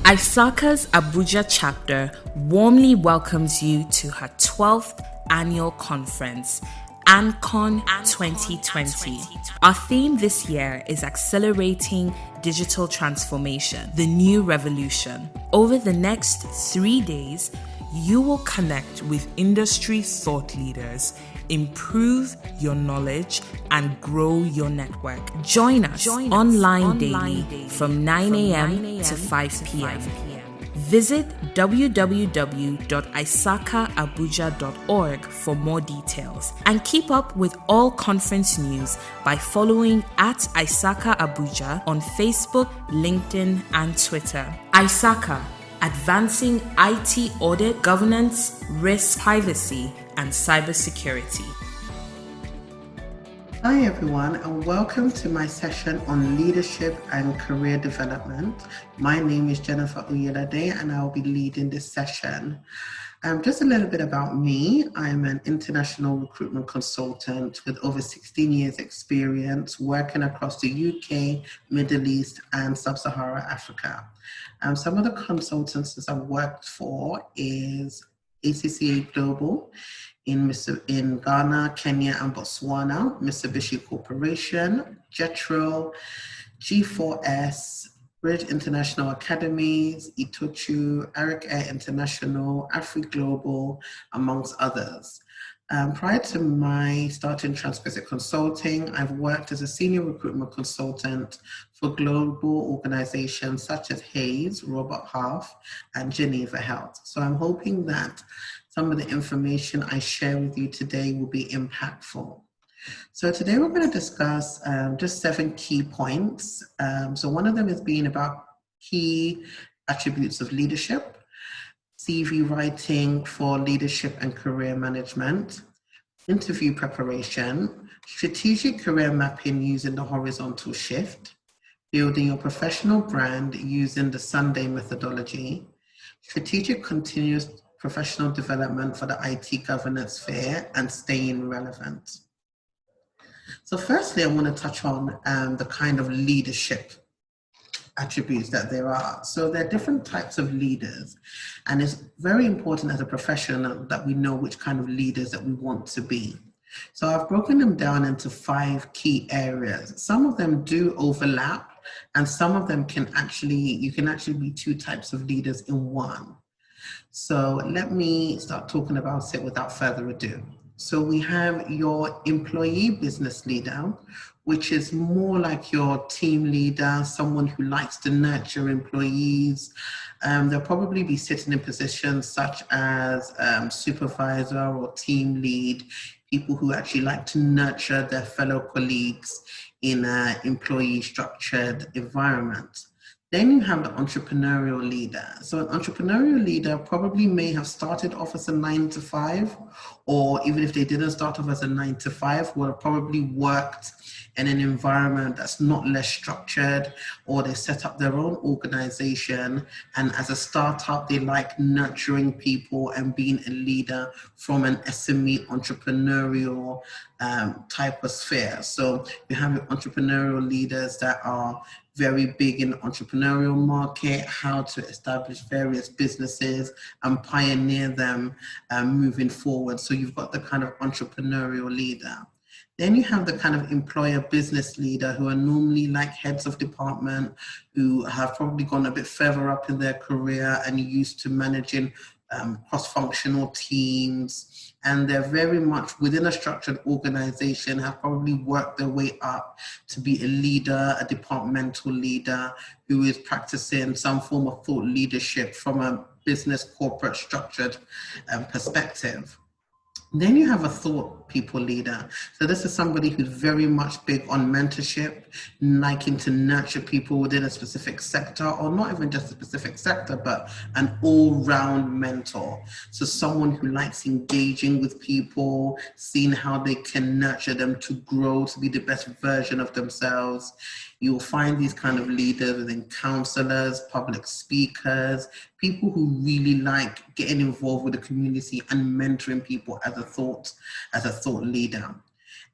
ISACA's Abuja chapter warmly welcomes you to her 12th annual conference, ANCON 2020. Our theme this year is Accelerating Digital Transformation, the New Revolution. Over the next 3 days, you will connect with industry thought leaders, improve your knowledge, and grow your network. Join us online daily from 9 a.m. to 5 p.m. Visit www.isacaabuja.org for more details and keep up with all conference news by following at ISACA Abuja on Facebook, LinkedIn, and Twitter. ISACA, advancing IT audit, governance, risk, privacy, and cybersecurity. Hi everyone, and welcome to my session on leadership and career development. My name is Jennifer Oyelade and I'll be leading this session. Just a little bit about me. I'm an international recruitment consultant with over 16 years experience working across the UK, Middle East, and Sub-Sahara Africa. Some of the consultancies I've worked for is ACCA Global in Ghana, Kenya, and Botswana, Mitsubishi Corporation, Jetro, G4S, Bridge International Academies, Itochu, Eric Air International, Afri Global, amongst others. Prior to my starting Trans-Pacific Consulting, I've worked as a senior recruitment consultant for global organizations such as Hayes, Robert Half, and Geneva Health. So I'm hoping that some of the information I share with you today will be impactful. So today we're going to discuss just 7 key points. So one of them is being about key attributes of leadership, CV writing for leadership and career management, interview preparation, strategic career mapping using the horizontal shift, building your professional brand using the Sunday methodology, strategic continuous professional development for the IT governance sphere, and staying relevant. So firstly, I want to touch on the kind of leadership attributes that there are. So there are different types of leaders, and it's very important as a professional that we know which kind of leaders that we want to be. So I've broken them down into 5 key areas. Some of them do overlap, and some of them you can actually be 2 types of leaders in one. So let me start talking about it without further ado. So we have your employee business leader, which is more like your team leader, someone who likes to nurture employees. They'll probably be sitting in positions such as supervisor or team lead, people who actually like to nurture their fellow colleagues in an employee structured environment. Then you have the entrepreneurial leader. So an entrepreneurial leader probably may have started off as a 9-to-5, or even if they didn't start off as a 9-to-5, would have probably worked in an environment that's not less structured, or they set up their own organization. And as a startup, they like nurturing people and being a leader from an SME entrepreneurial type of sphere. So you have entrepreneurial leaders that are very big in the entrepreneurial market, how to establish various businesses and pioneer them moving forward. So you've got the kind of entrepreneurial leader. Then you have the kind of employer business leader who are normally like heads of department, who have probably gone a bit further up in their career and used to managing cross-functional teams. And they're very much within a structured organization, have probably worked their way up to be a leader, a departmental leader who is practicing some form of thought leadership from a business corporate structured perspective. Then you have a thought people leader. So this is somebody who's very much big on mentorship, liking to nurture people within a specific sector, or not even just a specific sector, but an all-round mentor. So someone who likes engaging with people, seeing how they can nurture them to grow, to be the best version of themselves. You'll find these kind of leaders within counselors, public speakers, people who really like getting involved with the community and mentoring people as a thought leader.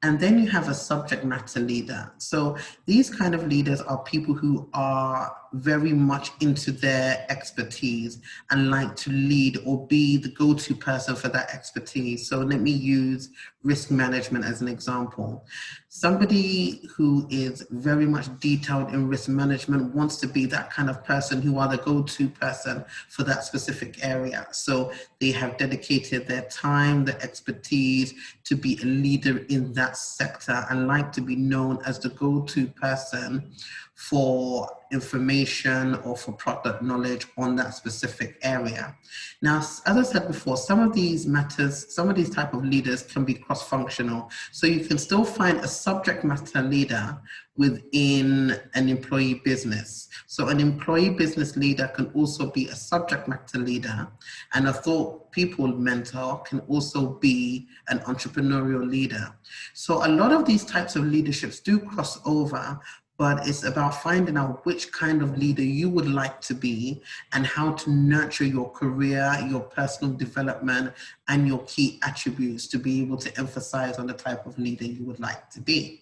And then you have a subject matter leader. So these kind of leaders are people who are very much into their expertise and like to lead or be the go-to person for that expertise. So let me use risk management as an example. Somebody who is very much detailed in risk management wants to be that kind of person who are the go-to person for that specific area. So they have dedicated their time, their expertise to be a leader in that sector and like to be known as the go-to person for information or for product knowledge on that specific area. Now, as I said before, some of these type of leaders can be cross-functional. So you can still find a subject matter leader within an employee business. So an employee business leader can also be a subject matter leader, and a thought people mentor can also be an entrepreneurial leader. So a lot of these types of leaderships do cross over, but it's about finding out which kind of leader you would like to be and how to nurture your career, your personal development, and your key attributes to be able to emphasize on the type of leader you would like to be.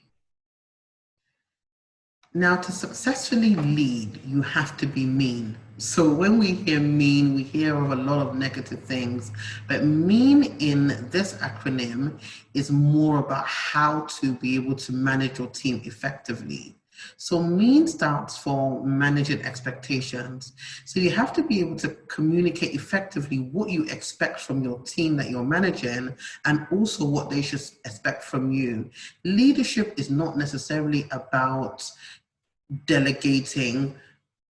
Now, to successfully lead, you have to be mean. So when we hear mean, we hear of a lot of negative things, but mean in this acronym is more about how to be able to manage your team effectively. So mean stands for managing expectations. So you have to be able to communicate effectively what you expect from your team that you're managing and also what they should expect from you. Leadership is not necessarily about delegating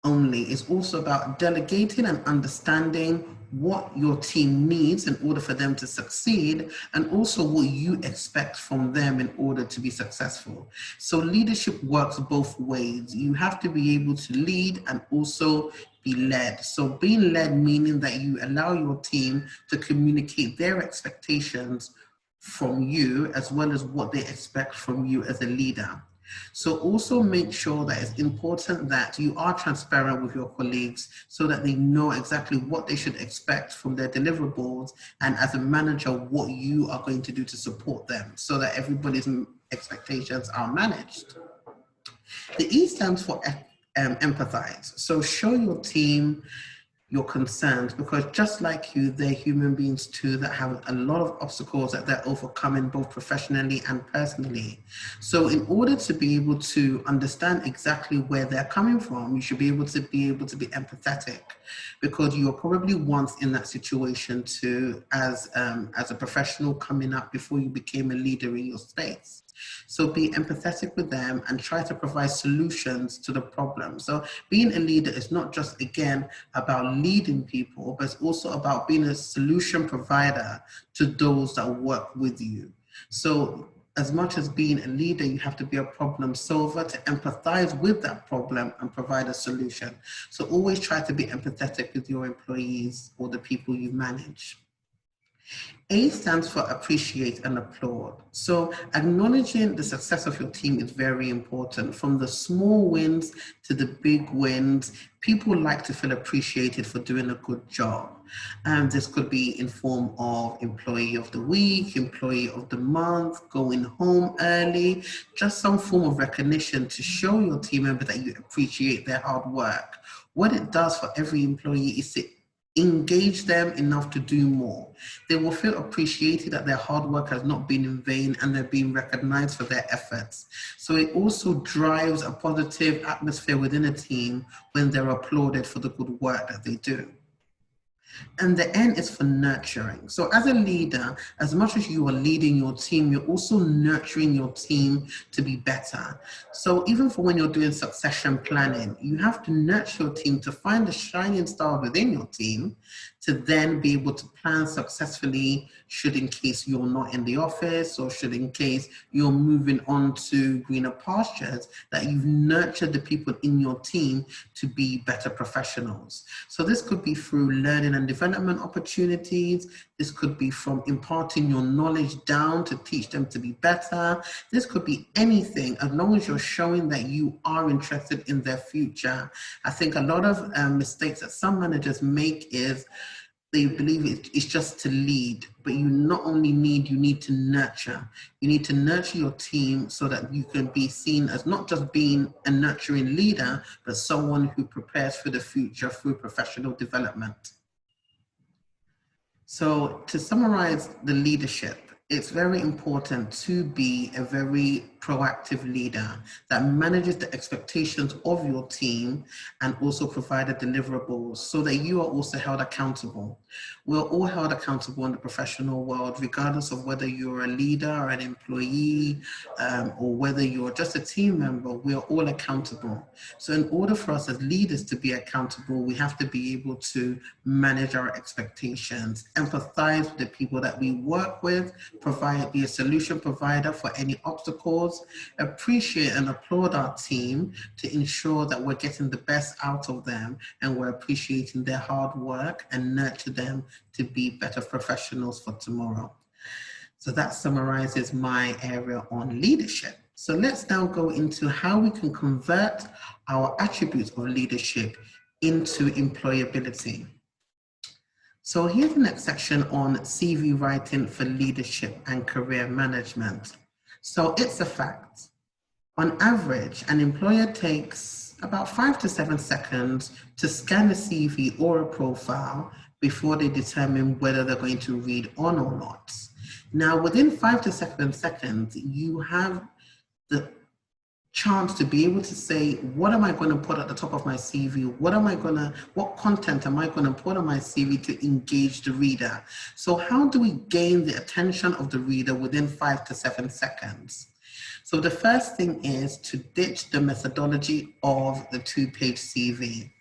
only. It's also about delegating and understanding what your team needs in order for them to succeed, and also what you expect from them in order to be successful. So leadership works both ways. You have to be able to lead and also be led. So being led meaning that you allow your team to communicate their expectations from you as well as what they expect from you as a leader. So also make sure that it's important that you are transparent with your colleagues so that they know exactly what they should expect from their deliverables, and as a manager, what you are going to do to support them so that everybody's expectations are managed. The E stands for empathize. So show your team your concerns, because just like you, they're human beings too that have a lot of obstacles that they're overcoming both professionally and personally. So in order to be able to understand exactly where they're coming from, you should be able to be empathetic, because you're probably once in that situation too as a professional coming up before you became a leader in your space. So be empathetic with them and try to provide solutions to the problem. So being a leader is not just, again, about leading people, but it's also about being a solution provider to those that work with you. So as much as being a leader, you have to be a problem solver to empathize with that problem and provide a solution. So always try to be empathetic with your employees or the people you manage. A stands for appreciate and applaud. So acknowledging the success of your team is very important. From the small wins to the big wins, people like to feel appreciated for doing a good job. And this could be in form of employee of the week, employee of the month, going home early, just some form of recognition to show your team member that you appreciate their hard work. What it does for every employee is to engage them enough to do more. They will feel appreciated that their hard work has not been in vain and they're being recognized for their efforts. So it also drives a positive atmosphere within a team when they're applauded for the good work that they do. And the N is for nurturing. So as a leader, as much as you are leading your team, you're also nurturing your team to be better. So even for when you're doing succession planning, you have to nurture your team to find the shining star within your team to then be able to plan successfully should in case you're not in the office or should in case you're moving on to greener pastures, that you've nurtured the people in your team to be better professionals. So this could be through learning and development opportunities. This could be from imparting your knowledge down to teach them to be better. This could be anything, as long as you're showing that you are interested in their future. I think a lot of mistakes that some managers make is they believe it's just to lead, but you not only need, you need to nurture. You need to nurture your team so that you can be seen as not just being a nurturing leader, but someone who prepares for the future through professional development. So to summarize the leadership, it's very important to be a very proactive leader that manages the expectations of your team and also provide the deliverables so that you are also held accountable. We're all held accountable in the professional world, regardless of whether you're a leader or an employee, or whether you're just a team member, we're all accountable. So in order for us as leaders to be accountable, we have to be able to manage our expectations, empathize with the people that we work with, be a solution provider for any obstacles, appreciate and applaud our team to ensure that we're getting the best out of them and we're appreciating their hard work and nurture them to be better professionals for tomorrow. So that summarizes my area on leadership. So let's now go into how we can convert our attributes of leadership into employability. So here's the next section on CV writing for leadership and career management. So it's a fact. On average, an employer takes about 5 to 7 seconds to scan a CV or a profile before they determine whether they're going to read on or not. Now, within 5 to 7 seconds, you have the chance to be able to say, what am I going to put at the top of my CV? What content am I going to put on my CV to engage the reader? So how do we gain the attention of the reader within 5 to 7 seconds? So the first thing is to ditch the methodology of the 2-page CV.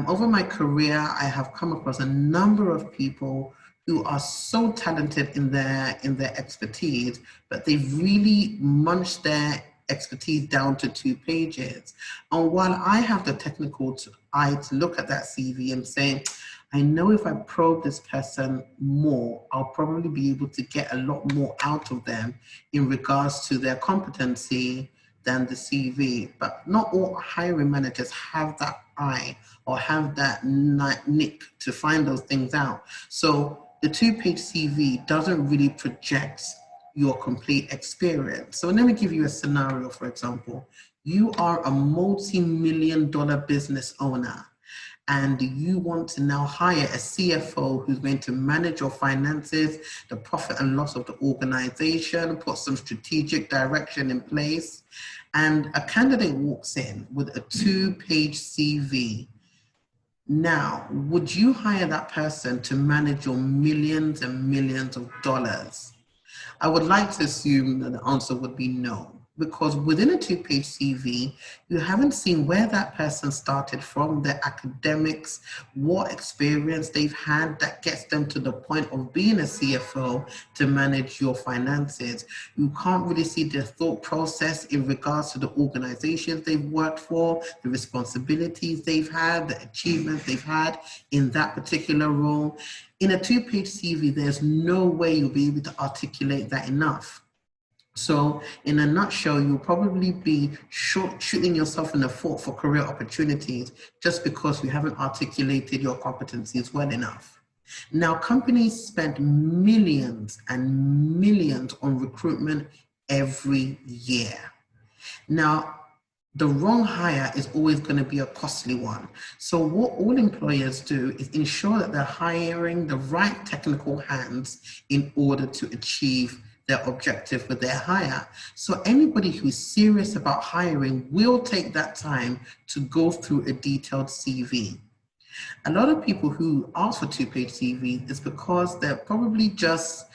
Over my career, I have come across a number of people who are so talented in their expertise, but they've really munched their expertise down to 2 pages. And while I have the technical eye to look at that CV and say, I know if I probe this person more, I'll probably be able to get a lot more out of them in regards to their competency than the CV. But not all hiring managers have that eye or have that nick to find those things out. So the 2-page CV doesn't really project your complete experience. So let me give you a scenario, for example. You are a multi-million-dollar business owner and you want to now hire a CFO who's going to manage your finances, the profit and loss of the organization, put some strategic direction in place. And a candidate walks in with a 2-page CV. Now, would you hire that person to manage your millions and millions of dollars? I would like to assume that the answer would be no, because within a 2-page CV, you haven't seen where that person started from, their academics, what experience they've had that gets them to the point of being a CFO to manage your finances. You can't really see their thought process in regards to the organizations they've worked for, the responsibilities they've had, the achievements they've had in that particular role. In a 2-page CV, there's no way you'll be able to articulate that enough. So in a nutshell, you'll probably be shooting yourself in the foot for career opportunities just because you haven't articulated your competencies well enough. Now, companies spend millions and millions on recruitment every year. Now, the wrong hire is always going to be a costly one. So what all employers do is ensure that they're hiring the right technical hands in order to achieve their objective with their hire. So anybody who's serious about hiring will take that time to go through a detailed CV. A lot of people who ask for 2-page CV is because they're probably just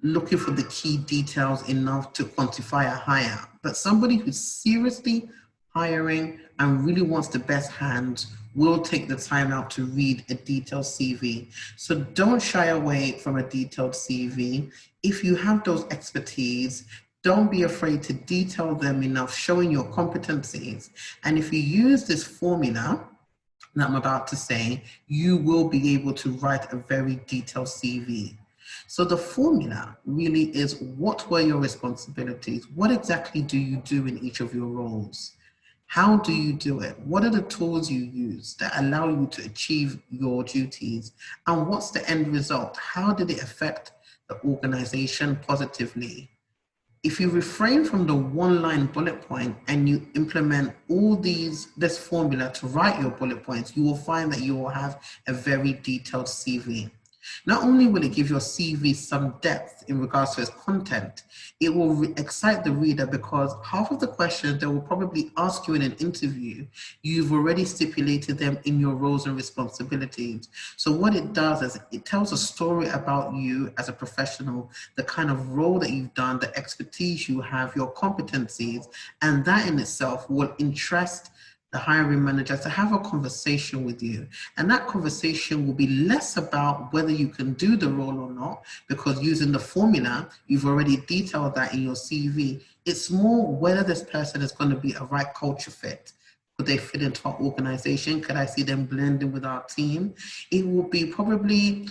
looking for the key details enough to quantify a hire. But somebody who's seriously hiring and really wants the best hands will take the time out to read a detailed CV. So don't shy away from a detailed CV. If you have those expertise, don't be afraid to detail them enough, showing your competencies. And if you use this formula that I'm about to say, you will be able to write a very detailed CV. So the formula really is, what were your responsibilities? What exactly do you do in each of your roles? How do you do it? What are the tools you use that allow you to achieve your duties? And what's the end result? How did it affect the organization positively? If you refrain from the one-line bullet point and you implement all this formula to write your bullet points, you will find that you will have a very detailed CV. Not only will it give your CV some depth in regards to its content, it will excite the reader because half of the questions they will probably ask you in an interview, you've already stipulated them in your roles and responsibilities. So what it does is it tells a story about you as a professional, the kind of role that you've done, the expertise you have, your competencies, and that in itself will interest the hiring manager to have a conversation with you. And that conversation will be less about whether you can do the role or not, because using the formula, you've already detailed that in your CV. It's more whether this person is going to be a right culture fit. Could they fit into our organization? Could I see them blending with our team? It will be probably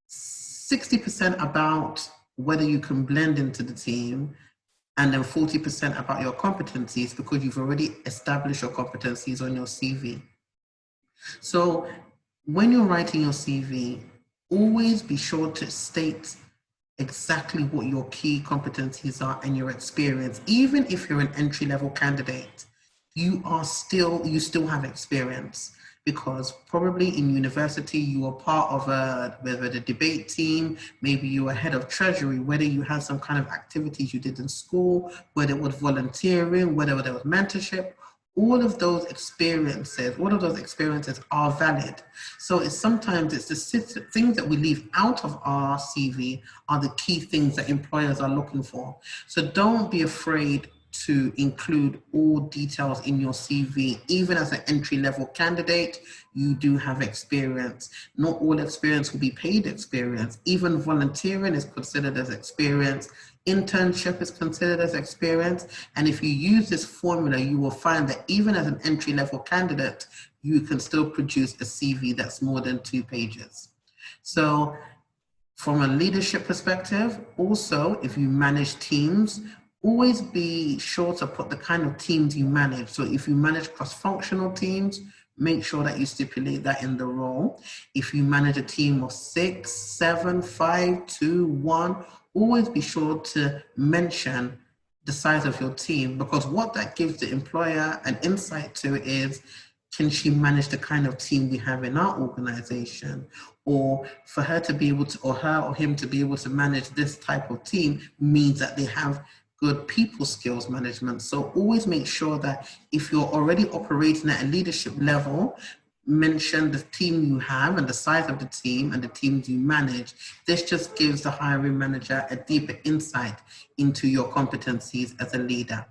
60% about whether you can blend into the team, and then 40% about your competencies, because you've already established your competencies on your CV. So when you're writing your CV, always be sure to state exactly what your key competencies are and your experience. Even if you're an entry-level candidate, you still have experience, because probably in university you were part of whether the debate team, maybe you were head of treasury, whether you had some kind of activities you did in school, whether it was volunteering, whether there was mentorship. All of those experiences are valid. So sometimes the things that we leave out of our CV are the key things that employers are looking for. So don't be afraid to include all details in your CV. Even as an entry-level candidate, you do have experience. Not all experience will be paid experience. Even volunteering is considered as experience. Internship is considered as experience. And if you use this formula, you will find that even as an entry-level candidate, you can still produce a CV that's more than 2 pages. So from a leadership perspective, also, if you manage teams, always be sure to put the kind of teams you manage. So if you manage cross-functional teams, make sure that you stipulate that in the role. If you manage a team of 6, 7, 5, 2, 1, always be sure to mention the size of your team, because what that gives the employer an insight to is, can she manage the kind of team we have in our organization? Or for her to be able to, or her or him to be able to manage this type of team means that they have good people skills management. So always make sure that if you're already operating at a leadership level, mention the team you have and the size of the team and the teams you manage. This just gives the hiring manager a deeper insight into your competencies as a leader.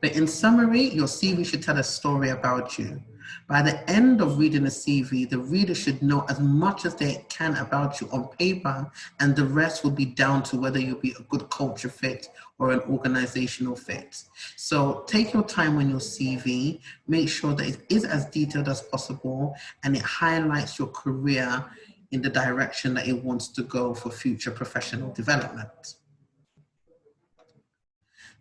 But in summary, your CV should tell a story about you. By the end of reading a CV, the reader should know as much as they can about you on paper, and the rest will be down to whether you'll be a good culture fit or an organizational fit. So take your time on your CV, make sure that it is as detailed as possible, and it highlights your career in the direction that it wants to go for future professional development.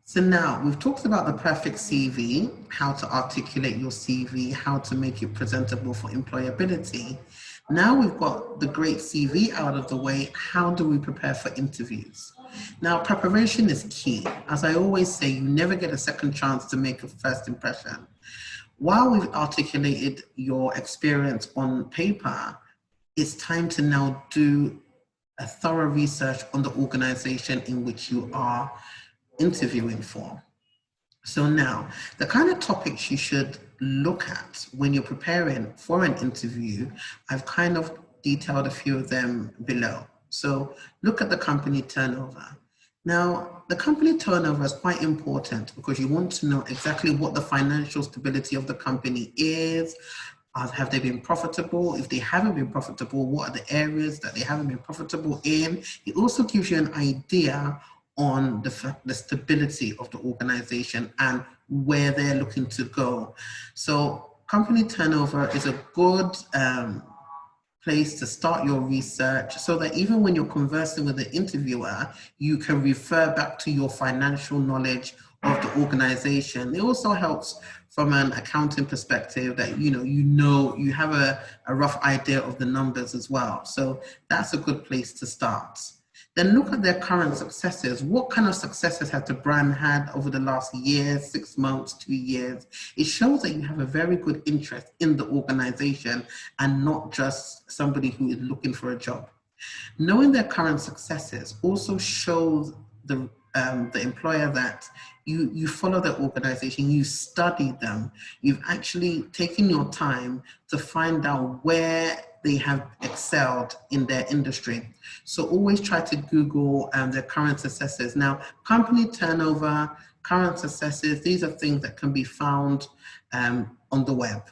So now we've talked about the perfect CV, how to articulate your CV, how to make it presentable for employability. Now we've got the great CV out of the way, how do we prepare for interviews? Now, preparation is key. As I always say, you never get a second chance to make a first impression. While we've articulated your experience on paper, it's time to now do a thorough research on the organization in which you are interviewing for. So now, the kind of topics you should look at when you're preparing for an interview, I've kind of detailed a few of them below. So look at the company turnover. Now, the company turnover is quite important because you want to know exactly what the financial stability of the company is. Have they been profitable? If they haven't been profitable, what are the areas that they haven't been profitable in? It also gives you an idea on the stability of the organization and where they're looking to go. So company turnover is a good place to start your research, so that even when you're conversing with the interviewer, you can refer back to your financial knowledge of the organization. It also helps from an accounting perspective that you have a rough idea of the numbers as well. So that's a good place to start. Then look at their current successes. What kind of successes has the brand had over the last year, 6 months, 2 years? It shows that you have a very good interest in the organization and not just somebody who is looking for a job. Knowing their current successes also shows the employer that you follow their organization, you study them, you've actually taken your time to find out where they have excelled in their industry. So always try to Google their current successes. Now, company turnover, current successes, these are things that can be found on the web.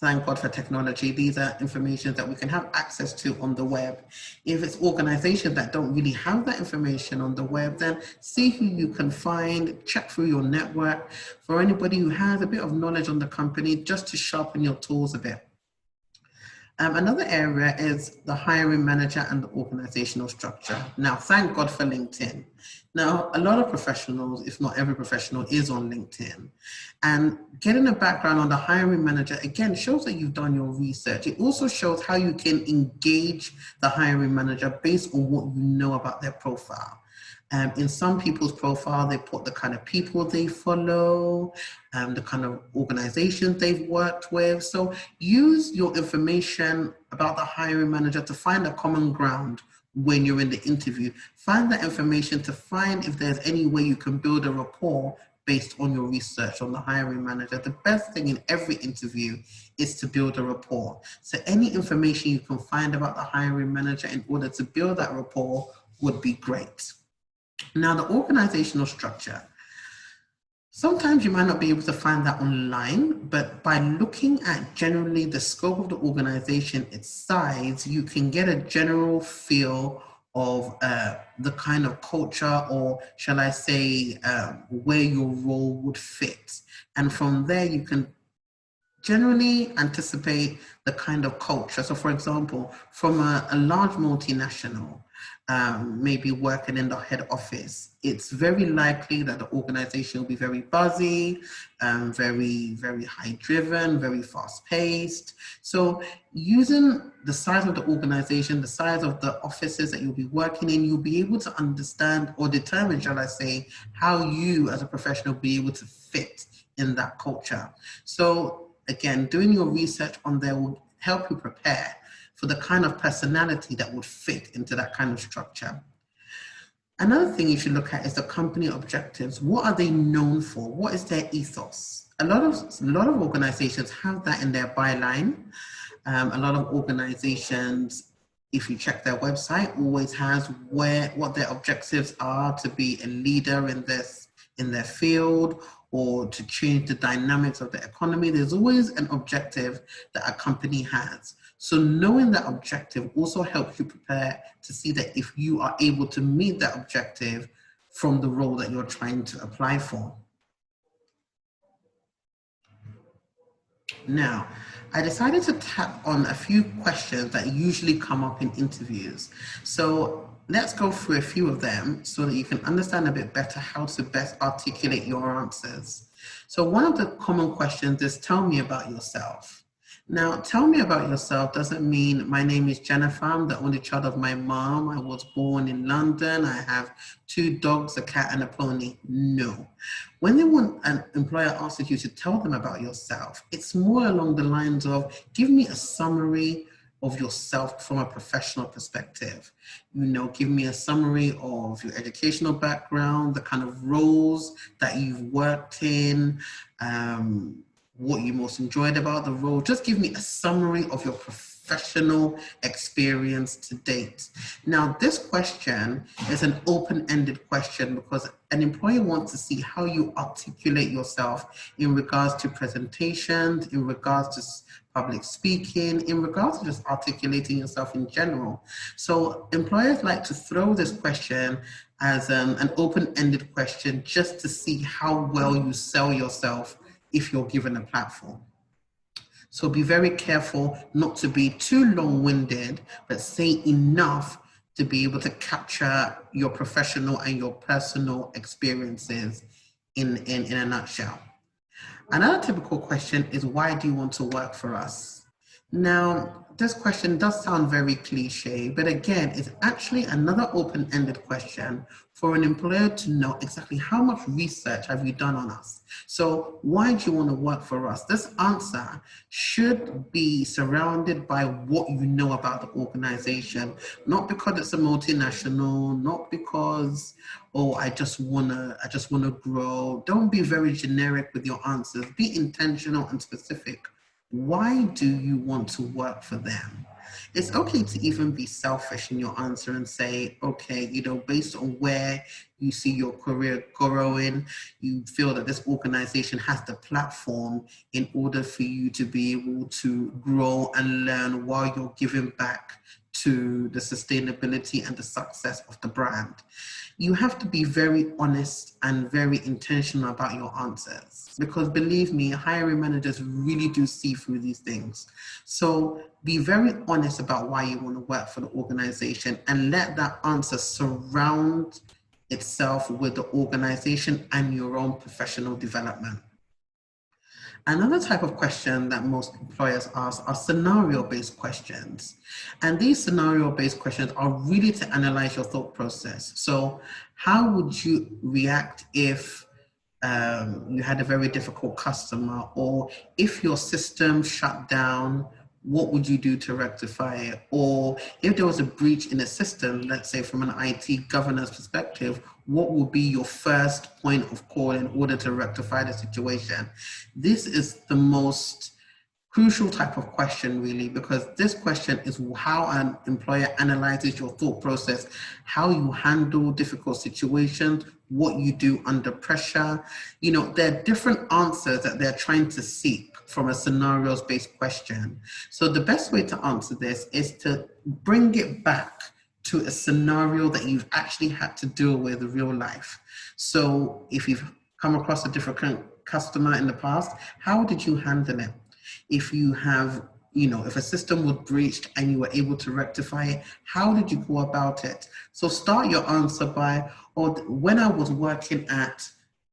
Thank God for technology. These are information that we can have access to on the web. If it's organizations that don't really have that information on the web, then see who you can find, check through your network for anybody who has a bit of knowledge on the company, just to sharpen your tools a bit. Another area is the hiring manager and the organizational structure. Now, thank God for LinkedIn. Now, a lot of professionals, if not every professional, is on LinkedIn. And getting a background on the hiring manager, again, shows that you've done your research. It also shows how you can engage the hiring manager based on what you know about their profile. In some people's profile, they put the kind of people they follow, the kind of organizations they've worked with. So use your information about the hiring manager to find a common ground when you're in the interview. Find that information to find if there's any way you can build a rapport based on your research on the hiring manager. The best thing in every interview is to build a rapport. So any information you can find about the hiring manager in order to build that rapport would be great. Now, the organizational structure. Sometimes you might not be able to find that online, but by looking at generally the scope of the organization, its size, you can get a general feel of the kind of culture, or shall I say, where your role would fit. And from there, you can generally anticipate the kind of culture. So for example, from a large multinational, maybe working in the head office, it's very likely that the organization will be very buzzy, very, very high driven, very fast paced. So using the size of the organization, the size of the offices that you'll be working in, you'll be able to understand or determine, shall I say, how you as a professional will be able to fit in that culture. So again, doing your research on there will help you prepare for the kind of personality that would fit into that kind of structure. Another thing you should look at is the company objectives. What are they known for? What is their ethos? A lot of organizations have that in their byline. A lot of organizations, if you check their website, always has what their objectives are: to be a leader in their field, or to change the dynamics of the economy. There's always an objective that a company has. So knowing that objective also helps you prepare to see that if you are able to meet that objective from the role that you're trying to apply for. Now, I decided to tap on a few questions that usually come up in interviews. So let's go through a few of them so that you can understand a bit better how to best articulate your answers. So one of the common questions is, tell me about yourself. Now, tell me about yourself doesn't mean my name is Jennifer, I'm the only child of my mom, I was born in London, I have 2 dogs, a cat and a pony. No. When an employer asks you to tell them about yourself, it's more along the lines of, give me a summary of yourself from a professional perspective. Give me a summary of your educational background, the kind of roles that you've worked in, what you most enjoyed about the role. Just give me a summary of your professional experience to date. Now, this question is an open-ended question because an employer wants to see how you articulate yourself in regards to presentations, in regards to public speaking, in regards to just articulating yourself in general. So employers like to throw this question as an open-ended question just to see how well you sell yourself if you're given a platform. So be very careful not to be too long-winded, but say enough to be able to capture your professional and your personal experiences in a nutshell. Another typical question is, why do you want to work for us? Now, this question does sound very cliche, but again, it's actually another open-ended question for an employer to know exactly how much research have you done on us. So why do you want to work for us? This answer should be surrounded by what you know about the organization, not because it's a multinational, not because, oh, I just wanna grow. Don't be very generic with your answers. Be intentional and specific. Why do you want to work for them? It's okay to even be selfish in your answer and say, okay, based on where you see your career growing, you feel that this organization has the platform in order for you to be able to grow and learn while you're giving back to the sustainability and the success of the brand. You have to be very honest and very intentional about your answers, because believe me, hiring managers really do see through these things. So be very honest about why you want to work for the organization, and let that answer surround itself with the organization and your own professional development. Another type of question that most employers ask are scenario-based questions. And these scenario-based questions are really to analyze your thought process. So how would you react if you had a very difficult customer, or if your system shut down, what would you do to rectify it? Or if there was a breach in a system, let's say from an IT governance perspective, what would be your first point of call in order to rectify the situation? This is the most crucial type of question, really, because this question is how an employer analyzes your thought process, how you handle difficult situations, what you do under pressure. There are different answers that they're trying to seek from a scenarios-based question. So the best way to answer this is to bring it back to a scenario that you've actually had to deal with in real life. So if you've come across a difficult customer in the past, how did you handle it? If you have, if a system was breached and you were able to rectify it, how did you go about it? So start your answer by, or when I was working at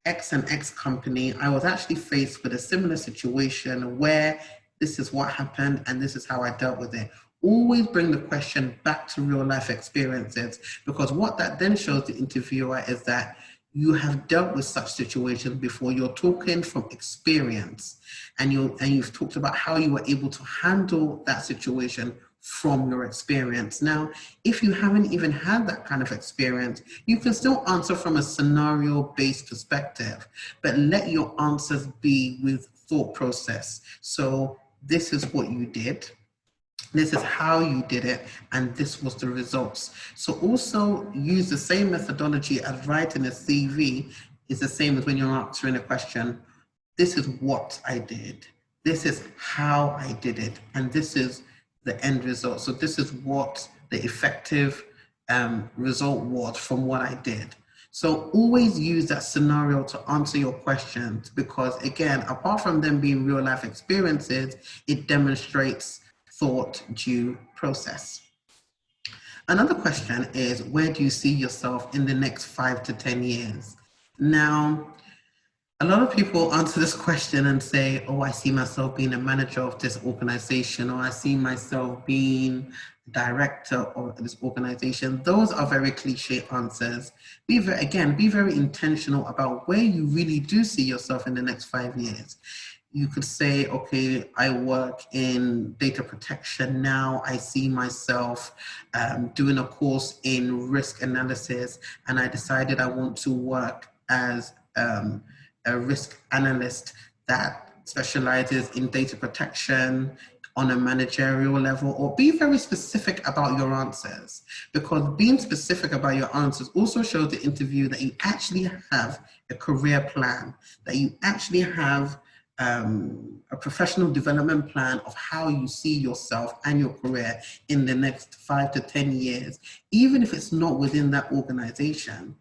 X and X company, I was actually faced with a similar situation where this is what happened and this is how I dealt with it. Always bring the question back to real life experiences, because what that then shows the interviewer is that you have dealt with such situations before. You're talking from experience, and you've talked about how you were able to handle that situation from your experience. Now, if you haven't even had that kind of experience, you can still answer from a scenario-based perspective, but let your answers be with thought process. So this is what you did. This is how you did it, and this was the results. So also use the same methodology as writing a CV is the same as when you're answering a question. This is what I did. This is how I did it. And this is the end result. So this is what the effective result was from what I did. So always use that scenario to answer your questions, because again, apart from them being real life experiences, it demonstrates thought due process. Another question is, where do you see yourself in the next 5 to 10 years? Now, a lot of people answer this question and say, oh, I see myself being a manager of this organization, or I see myself being director of this organization. Those are very cliche answers. Be very intentional about where you really do see yourself in the next 5 years. You could say, okay, I work in data protection now. I see myself doing a course in risk analysis, and I decided I want to work as a risk analyst that specializes in data protection on a managerial level. Or be very specific about your answers, because being specific about your answers also shows the interview that you actually have a career plan, that you actually have a professional development plan of how you see yourself and your career in the next 5 to 10 years. Even if it's not within that organization,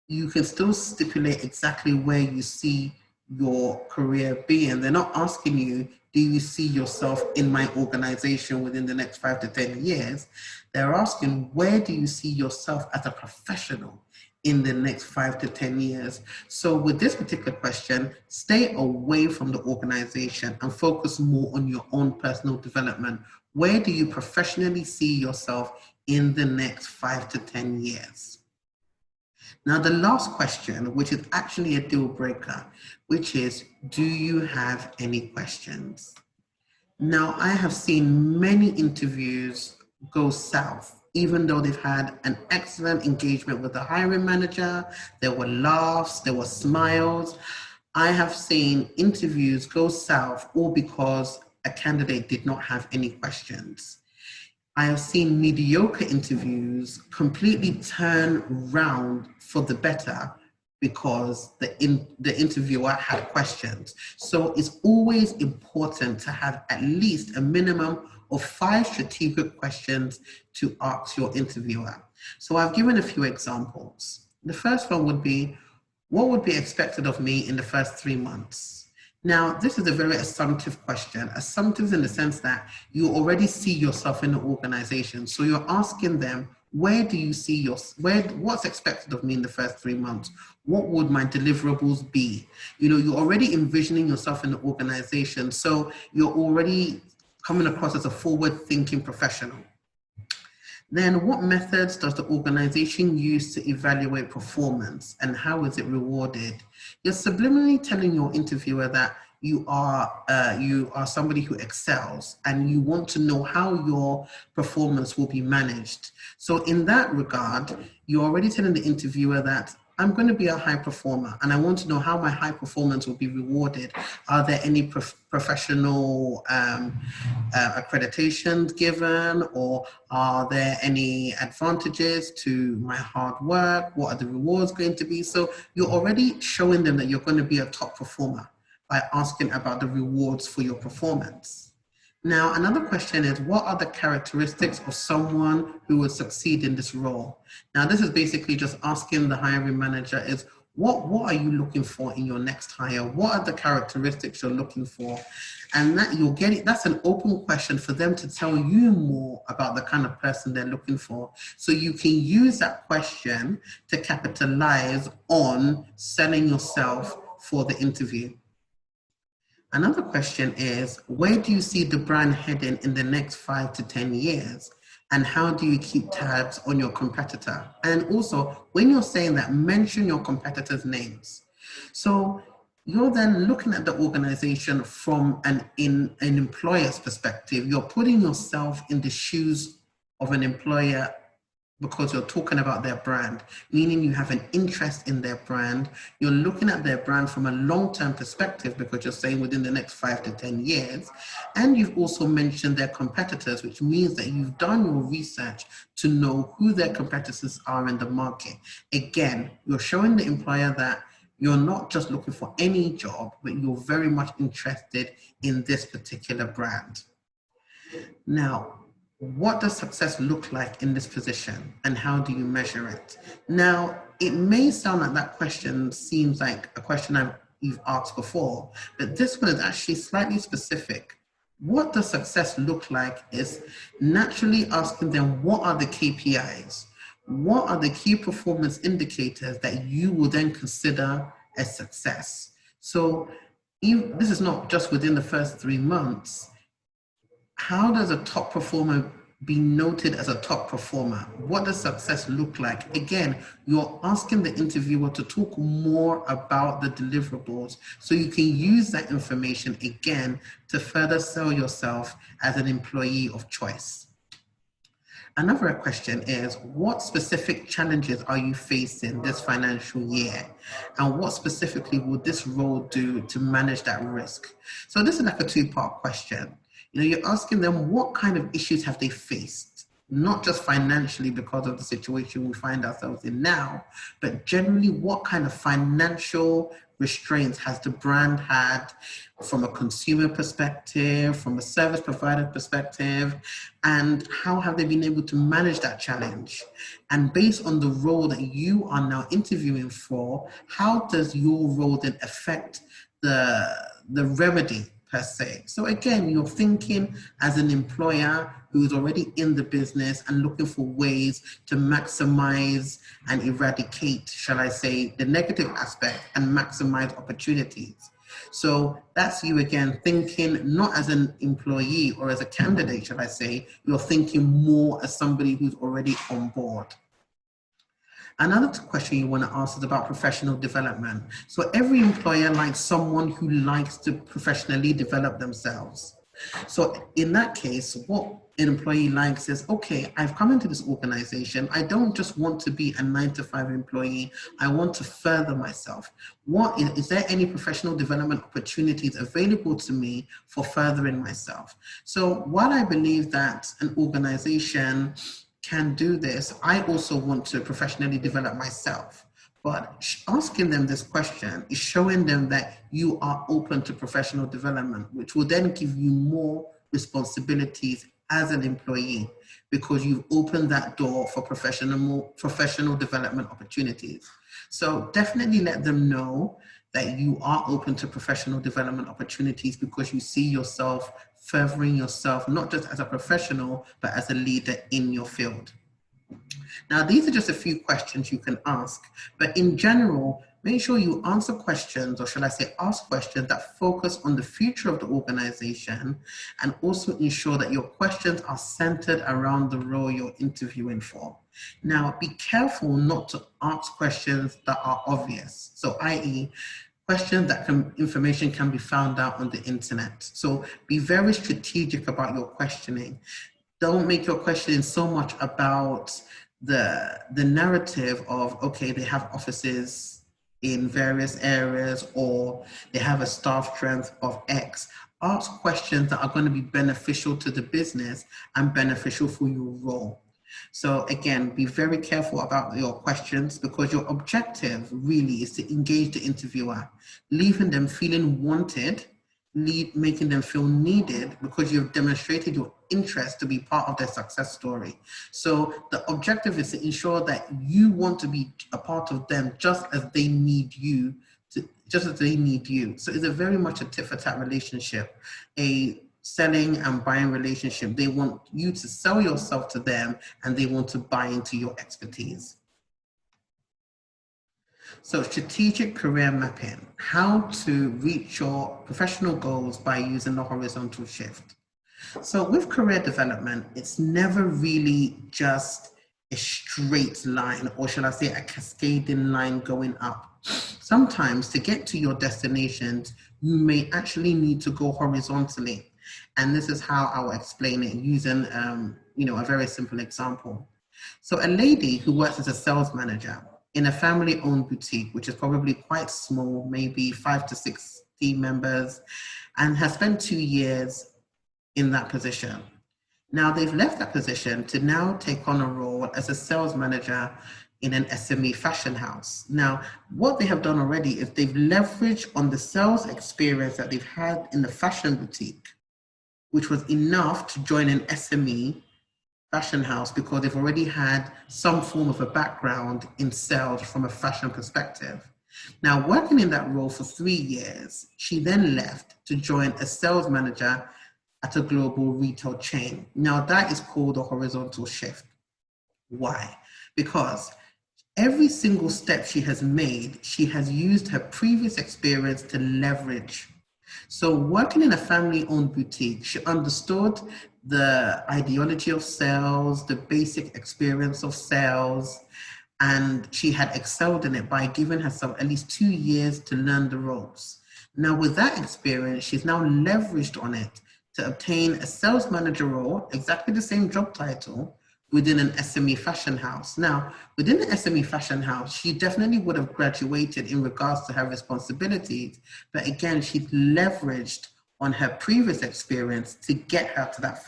you can still stipulate exactly where you see your career being. They're not asking you, do you see yourself in my organization within the next 5 to 10 years? They're asking, where do you see yourself as a professional in the next 5 to 10 years? So with this particular question, stay away from the organization and focus more on your own personal development. Where do you professionally see yourself in the next 5 to 10 years? Now, the last question, which is actually a deal breaker, which is, do you have any questions? Now, I have seen many interviews go south, even though they've had an excellent engagement with the hiring manager. There were laughs, there were smiles. I have seen interviews go south all because a candidate did not have any questions. I have seen mediocre interviews completely turn round for the better because the interviewer had questions. So it's always important to have at least a minimum of 5 strategic questions to ask your interviewer. So I've given a few examples. The first one would be, what would be expected of me in the first 3 months? Now, this is a very assumptive question. Assumptive in the sense that you already see yourself in the organization. So you're asking them, where do you see what's expected of me in the first 3 months? What would my deliverables be? You're already envisioning yourself in the organization. So you're already coming across as a forward-thinking professional. Then what methods does the organization use to evaluate performance and how is it rewarded? You're subliminally telling your interviewer that you are somebody who excels and you want to know how your performance will be managed. So in that regard, you're already telling the interviewer that I'm going to be a high performer and I want to know how my high performance will be rewarded. Are there any professional accreditations given, or are there any advantages to my hard work? What are the rewards going to be? So you're already showing them that you're going to be a top performer by asking about the rewards for your performance. Now, another question is, what are the characteristics of someone who would succeed in this role? Now, this is basically just asking the hiring manager is, what are you looking for in your next hire? What are the characteristics you're looking for? And that that's an open question for them to tell you more about the kind of person they're looking for. So you can use that question to capitalize on selling yourself for the interview. Another question is, where do you see the brand heading in the next 5 to 10 years? And how do you keep tabs on your competitor? And also, when you're saying that, mention your competitors' names. So you're then looking at the organization from an employer's perspective. You're putting yourself in the shoes of an employer because you're talking about their brand, meaning you have an interest in their brand. You're looking at their brand from a long-term perspective because you're saying within the next 5 to 10 years. And you've also mentioned their competitors, which means that you've done your research to know who their competitors are in the market. Again, you're showing the employer that you're not just looking for any job, but you're very much interested in this particular brand. Now, what does success look like in this position and how do you measure it? Now, it may sound like that question seems like a question you've asked before, but this one is actually slightly specific. What does success look like is naturally asking them, what are the KPIs? What are the key performance indicators that you will then consider a success? So this is not just within the first 3 months. How does a top performer be noted as a top performer? What does success look like? Again, you're asking the interviewer to talk more about the deliverables so you can use that information again to further sell yourself as an employee of choice. Another question is, what specific challenges are you facing this financial year? And what specifically will this role do to manage that risk? So this is like a 2-part question. You're asking them what kind of issues have they faced, not just financially because of the situation we find ourselves in now, but generally what kind of financial restraints has the brand had from a consumer perspective, from a service provider perspective, and how have they been able to manage that challenge? And based on the role that you are now interviewing for, how does your role then affect the remedy per se. So again, you're thinking as an employer who is already in the business and looking for ways to maximize and eradicate, shall I say, the negative aspect and maximize opportunities. So that's you again thinking not as an employee or as a candidate, shall I say, you're thinking more as somebody who's already on board. Another question you want to ask is about professional development. So every employer likes someone who likes to professionally develop themselves. So in that case, what an employee likes is, okay, I've come into this organization. I don't just want to be a 9-to-5 employee. I want to further myself. Is there any professional development opportunities available to me for furthering myself? So while I believe that an organization can do this, I also want to professionally develop myself. But asking them this question is showing them that you are open to professional development, which will then give you more responsibilities as an employee because you've opened that door for professional development opportunities. So definitely let them know that you are open to professional development opportunities because you see yourself furthering yourself, not just as a professional, but as a leader in your field. Now, these are just a few questions you can ask, but in general, make sure you answer questions, or should I say ask questions that focus on the future of the organization, and also ensure that your questions are centered around the role you're interviewing for. Now, be careful not to ask questions that are obvious. So, i.e., questions that information can be found out on the internet. So be very strategic about your questioning. Don't make your questioning so much about the narrative of, okay, they have offices in various areas or they have a staff strength of X. Ask questions that are going to be beneficial to the business and beneficial for your role. So again, be very careful about your questions because your objective really is to engage the interviewer, leaving them feeling wanted, making them feel needed because you've demonstrated your interest to be part of their success story. So the objective is to ensure that you want to be a part of them just as they need you, So it's a very much a tit for tat relationship, a selling and buying relationship. They want you to sell yourself to them and they want to buy into your expertise. So strategic career mapping, how to reach your professional goals by using the horizontal shift. So with career development, it's never really just a straight line, or shall I say a cascading line going up. Sometimes to get to your destinations, you may actually need to go horizontally. And this is how I'll explain it using a very simple example. So a lady who works as a sales manager in a family-owned boutique, which is probably quite small, maybe 5 to 6 team members, and has spent 2 years in that position. Now they've left that position to now take on a role as a sales manager in an SME fashion house. Now, what they have done already is they've leveraged on the sales experience that they've had in the fashion boutique, which was enough to join an SME fashion house because they've already had some form of a background in sales from a fashion perspective. Now, working in that role for 3 years, she then left to join a sales manager at a global retail chain. Now, that is called a horizontal shift. Why? Because every single step she has made, she has used her previous experience to leverage. So working in a family-owned boutique, she understood the ideology of sales, the basic experience of sales, and she had excelled in it by giving herself at least 2 years to learn the ropes. Now with that experience, she's now leveraged on it to obtain a sales manager role, exactly the same job title, within an SME fashion house. Now, within the SME fashion house, she definitely would have graduated in regards to her responsibilities, but again, she's leveraged on her previous experience to get her to that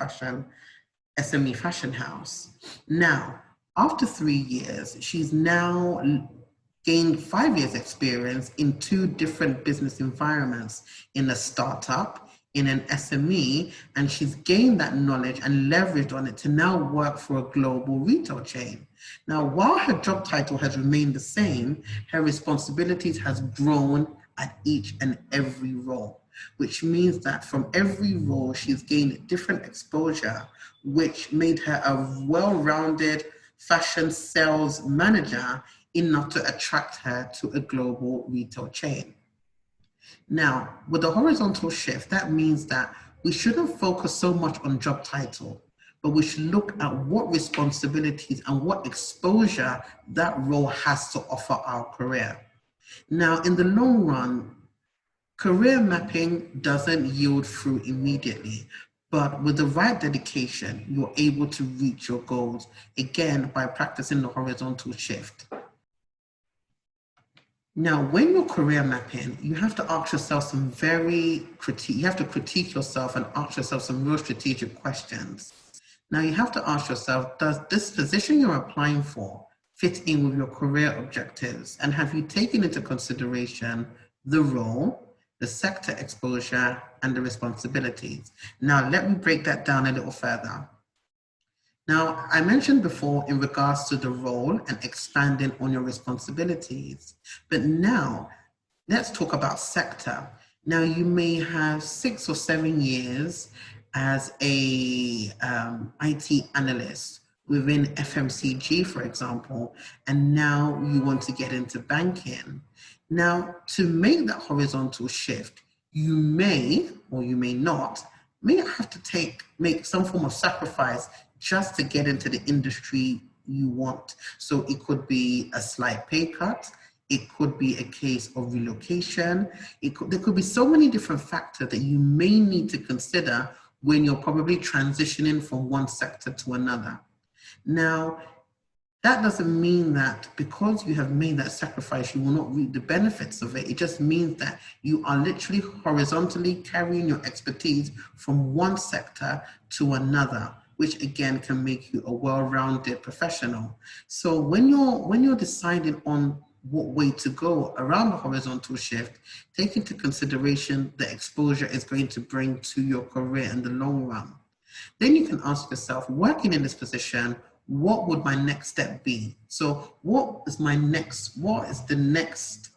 SME fashion house. Now, after 3 years, she's now gained 5 years experience in 2 different business environments, in a startup, in an SME, and she's gained that knowledge and leveraged on it to now work for a global retail chain. Now, while her job title has remained the same, her responsibilities has grown at each and every role. which means that from every role, she's gained different exposure, which made her a well-rounded fashion sales manager enough to attract her to a global retail chain. Now, with the horizontal shift, that means that we shouldn't focus so much on job title, but we should look at what responsibilities and what exposure that role has to offer our career. Now, in the long run, career mapping doesn't yield fruit immediately, but with the right dedication, you're able to reach your goals, again, by practicing the horizontal shift. Now, when you're career mapping, you have to ask yourself you have to critique yourself and ask yourself some real strategic questions. Now, you have to ask yourself, does this position you're applying for fit in with your career objectives? And have you taken into consideration the role, the sector exposure, and the responsibilities? Now, let me break that down a little further. Now, I mentioned before in regards to the role and expanding on your responsibilities, but now let's talk about sector. Now, you may have 6 or 7 years as a IT analyst within FMCG, for example, and now you want to get into banking. Now, to make that horizontal shift, you may, or you may not, may have to make some form of sacrifice just to get into the industry you want. So it could be a slight pay cut. It could be a case of relocation. There could be so many different factors that you may need to consider when you're probably transitioning from one sector to another. Now, that doesn't mean that because you have made that sacrifice, you will not reap the benefits of it. It just means that you are literally horizontally carrying your expertise from one sector to another, which again can make you a well-rounded professional. So when you're deciding on what way to go around the horizontal shift, take into consideration the exposure it's going to bring to your career in the long run. Then you can ask yourself, working in this position, what would my next step be? So what is the next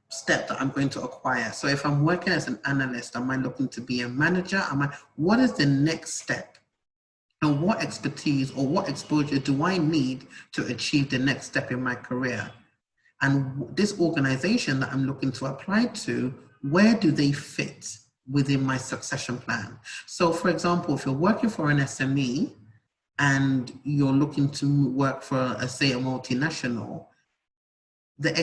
step that I'm going to acquire? So if I'm working as an analyst, am I looking to be a manager? What is the next step? And what expertise or what exposure do I need to achieve the next step in my career? And this organization that I'm looking to apply to, where do they fit within my succession plan? So for example, if you're working for an SME and you're looking to work for, say, a multinational, the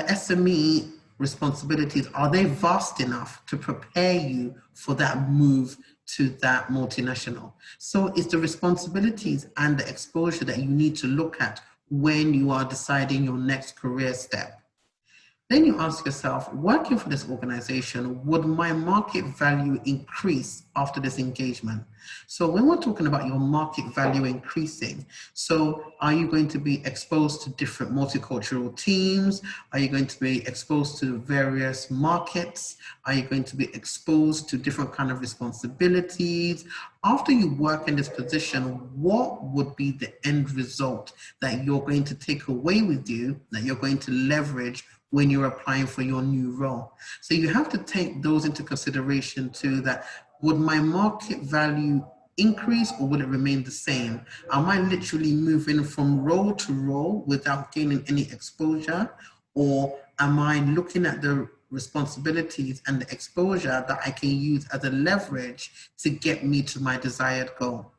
SME responsibilities, are they vast enough to prepare you for that move to that multinational? So it's the responsibilities and the exposure that you need to look at when you are deciding your next career step. Then you ask yourself, working for this organization, would my market value increase after this engagement? So when we're talking about your market value increasing, so are you going to be exposed to different multicultural teams? Are you going to be exposed to various markets? Are you going to be exposed to different kind of responsibilities? After you work in this position, what would be the end result that you're going to take away with you, that you're going to leverage when you're applying for your new role? So you have to take those into consideration too, that would my market value increase or will it remain the same? Am I literally moving from role to role without gaining any exposure? Or am I looking at the responsibilities and the exposure that I can use as a leverage to get me to my desired goal?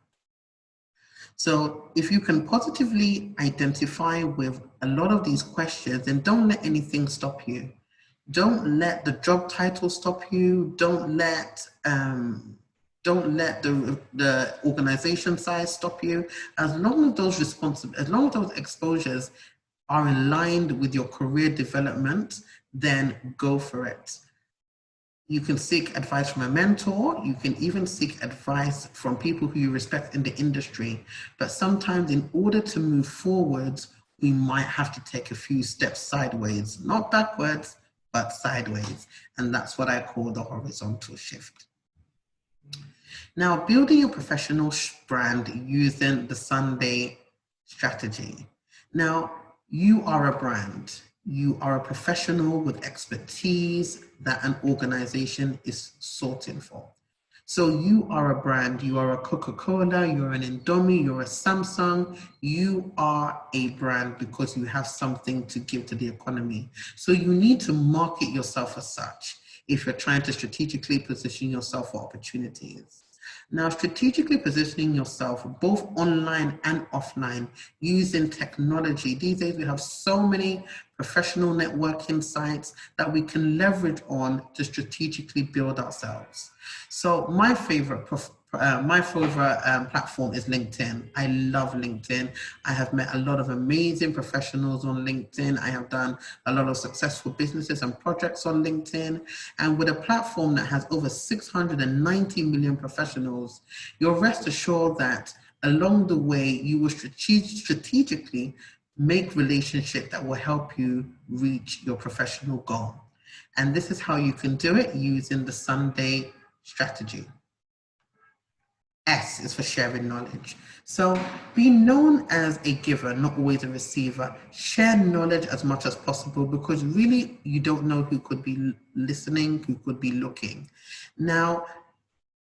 So if you can positively identify with a lot of these questions, then don't let anything stop you. Don't let the job title stop you. Don't let the organization size stop you. As long as those exposures are aligned with your career development, then go for it. You can seek advice from a mentor. You can even seek advice from people who you respect in the industry. But sometimes in order to move forwards, we might have to take a few steps sideways, not backwards, but sideways. And that's what I call the horizontal shift. Now, building your professional brand using the Sunday strategy. Now, you are a brand. You are a professional with expertise that an organization is sorting for. So you are a brand, you are a Coca-Cola, you're an Indomie, you're a Samsung, you are a brand because you have something to give to the economy. So you need to market yourself as such if you're trying to strategically position yourself for opportunities. Now, strategically positioning yourself both online and offline using technology. These days, we have so many professional networking sites that we can leverage on to strategically build ourselves. So my favorite platform is LinkedIn. I love LinkedIn. I have met a lot of amazing professionals on LinkedIn. I have done a lot of successful businesses and projects on LinkedIn. And with a platform that has over 690 million professionals, you're rest assured that along the way, you will strategically make relationships that will help you reach your professional goal. And this is how you can do it using the Sunday strategy. S is for sharing knowledge. So be known as a giver, not always a receiver. Share knowledge as much as possible because really you don't know who could be listening, who could be looking. Now,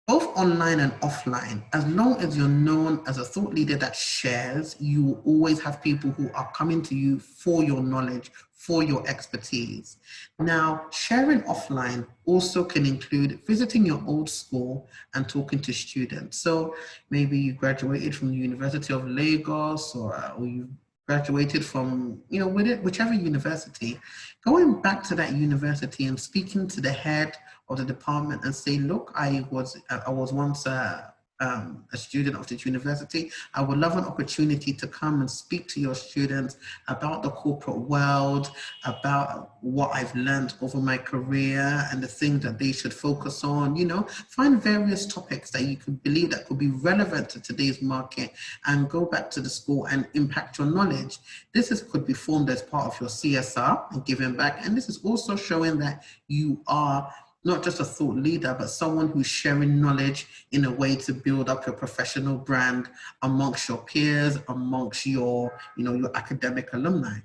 both online and offline, as long as you're known as a thought leader that shares, you will always have people who are coming to you for your knowledge, for your expertise. Now, sharing offline also can include visiting your old school and talking to students. So maybe you graduated from the University of Lagos or you graduated from, whichever university, going back to that university and speaking to the head of the department and say, look, I was once a student of this university. I would love an opportunity to come and speak to your students about the corporate world, about what I've learned over my career and the things that they should focus on. Find various topics that you could believe that could be relevant to today's market and go back to the school and impact your knowledge. Could be formed as part of your CSR and giving back. And this is also showing that you are not just a thought leader, but someone who's sharing knowledge in a way to build up your professional brand amongst your peers, amongst your academic alumni.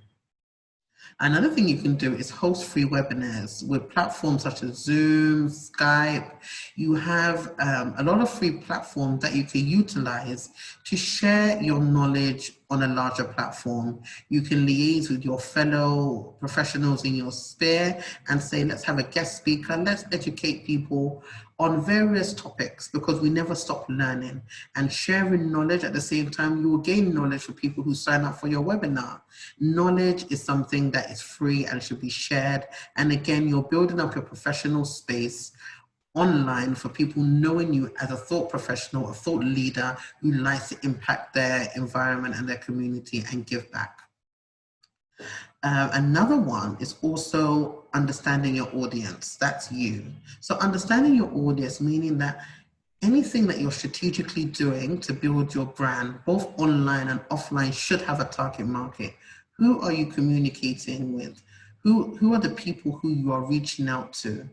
Another thing you can do is host free webinars with platforms such as Zoom, Skype. You have a lot of free platforms that you can utilize to share your knowledge on a larger platform. You can liaise with your fellow professionals in your sphere and say, let's have a guest speaker, let's educate people on various topics because we never stop learning and sharing knowledge. At the same time, you will gain knowledge for people who sign up for your webinar. Knowledge is something that is free and should be shared. And again, you're building up your professional space online for people knowing you as a thought professional, a thought leader who likes to impact their environment and their community and give back. Another one is also understanding your audience. That's you. So understanding your audience, meaning that anything that you're strategically doing to build your brand, both online and offline, should have a target market. Who are you communicating with? Who are the people who you are reaching out to?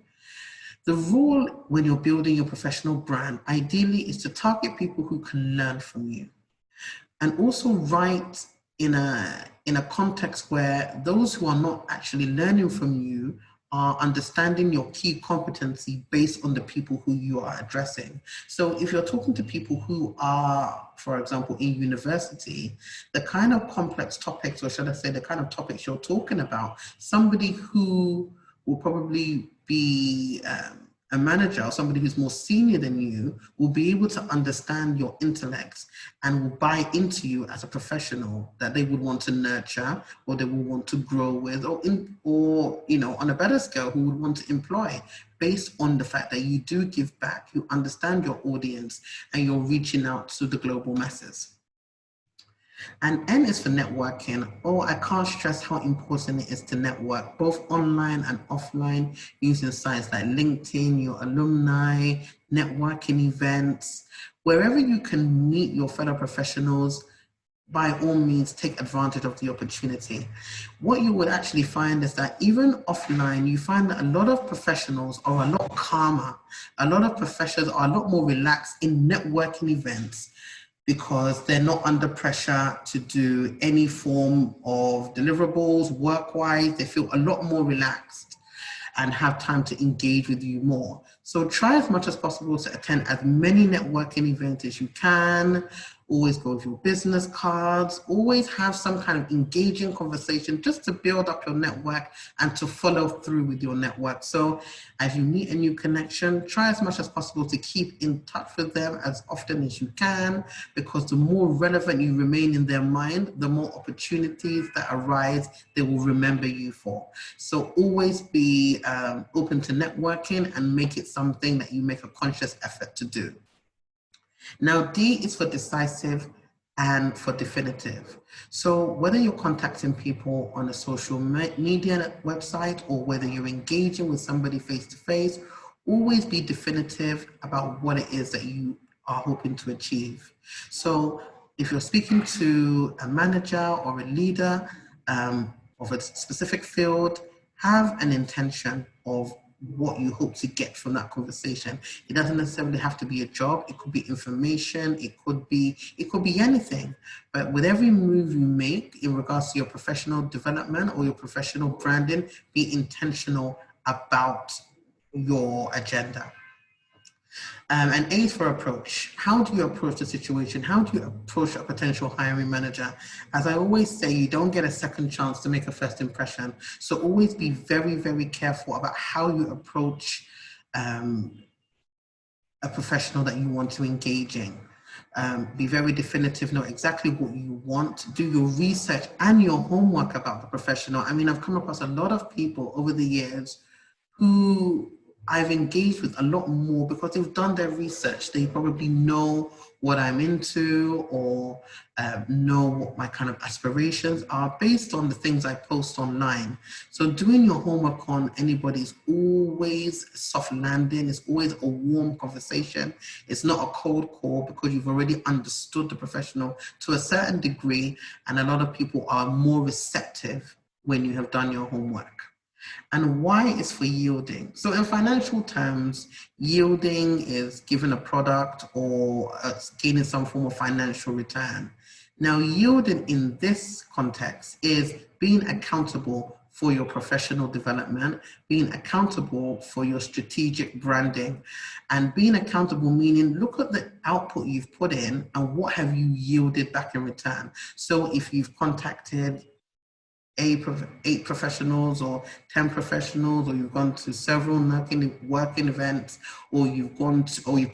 The rule when you're building your professional brand, ideally, is to target people who can learn from you. And also write in a context where those who are not actually learning from you are understanding your key competency based on the people who you are addressing. So if you're talking to people who are, for example, in university, the kind of complex topics, or should I say the kind of topics you're talking about, somebody who will probably be a manager or somebody who's more senior than you will be able to understand your intellect and will buy into you as a professional that they would want to nurture or they will want to grow with, or on a better scale, who would want to employ based on the fact that you do give back, you understand your audience, and you're reaching out to the global masses. And N is for networking. Oh, I can't stress how important it is to network, both online and offline, using sites like LinkedIn, your alumni, networking events, wherever you can meet your fellow professionals. By all means, take advantage of the opportunity. What you would actually find is that even offline, you find that a lot of professionals are a lot calmer. A lot of professionals are a lot more relaxed in networking events. because they're not under pressure to do any form of deliverables work-wise. They feel a lot more relaxed and have time to engage with you more. So try as much as possible to attend as many networking events as you can. Always go with your business cards. Always have some kind of engaging conversation just to build up your network and to follow through with your network. So as you meet a new connection, try as much as possible to keep in touch with them as often as you can, because the more relevant you remain in their mind, the more opportunities that arise they will remember you for. So always be open to networking and make it something that you make a conscious effort to do. Now, D is for decisive and for definitive. So whether you're contacting people on a social media website or whether you're engaging with somebody face-to-face, always be definitive about what it is that you are hoping to achieve. So if you're speaking to a manager or a leader of a specific field, have an intention of what you hope to get from that conversation. It doesn't necessarily have to be a job. It could be information. It could be anything. But with every move you make in regards to your professional development or your professional branding, be intentional about your agenda. And A is for approach. How do you approach the situation? How do you approach a potential hiring manager? As I always say, you don't get a second chance to make a first impression. So always be very, very careful about how you approach a professional that you want to engage in. Be very definitive, know exactly what you want, do your research and your homework about the professional. I mean, I've come across a lot of people over the years who I've engaged with a lot more because they've done their research. They probably know what I'm into or know what my kind of aspirations are based on the things I post online. So doing your homework on anybody is always a soft landing. It's always a warm conversation. It's not a cold call because you've already understood the professional to a certain degree, and a lot of people are more receptive when you have done your homework. And Y is for yielding. So in financial terms, yielding is giving a product or gaining some form of financial return. Now, yielding in this context is being accountable for your professional development, being accountable for your strategic branding, and being accountable meaning look at the output you've put in and what have you yielded back in return. So if you've contacted 8 professionals or 10 professionals, or you've gone to several working events, or you've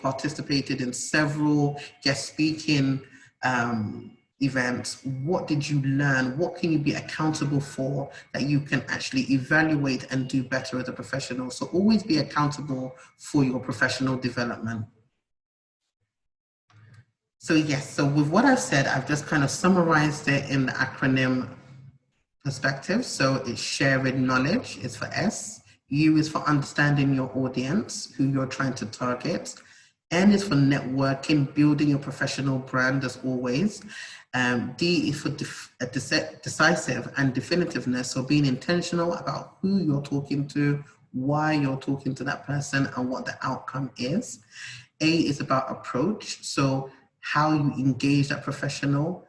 participated in several guest speaking events, what did you learn? What can you be accountable for that you can actually evaluate and do better as a professional? So always be accountable for your professional development. So yes, so with what I've said, I've just kind of summarized it in the acronym perspective. So it's sharing knowledge is for S. U is for understanding your audience, who you're trying to target. N is for networking, building your professional brand as always. D is for decisive and definitiveness. So being intentional about who you're talking to, why you're talking to that person, and what the outcome is. A is about approach. So how you engage that professional,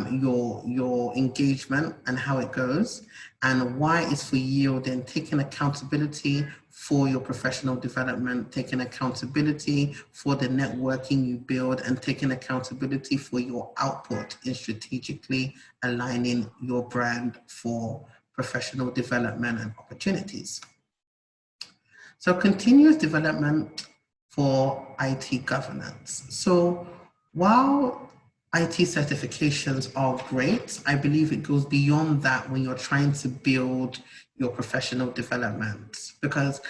your engagement and how it goes. And Y is for yielding, taking accountability for your professional development, taking accountability for the networking you build, and taking accountability for your output in strategically aligning your brand for professional development and opportunities. So continuous development for IT governance. So while IT certifications are great, I believe it goes beyond that when you're trying to build your professional development, because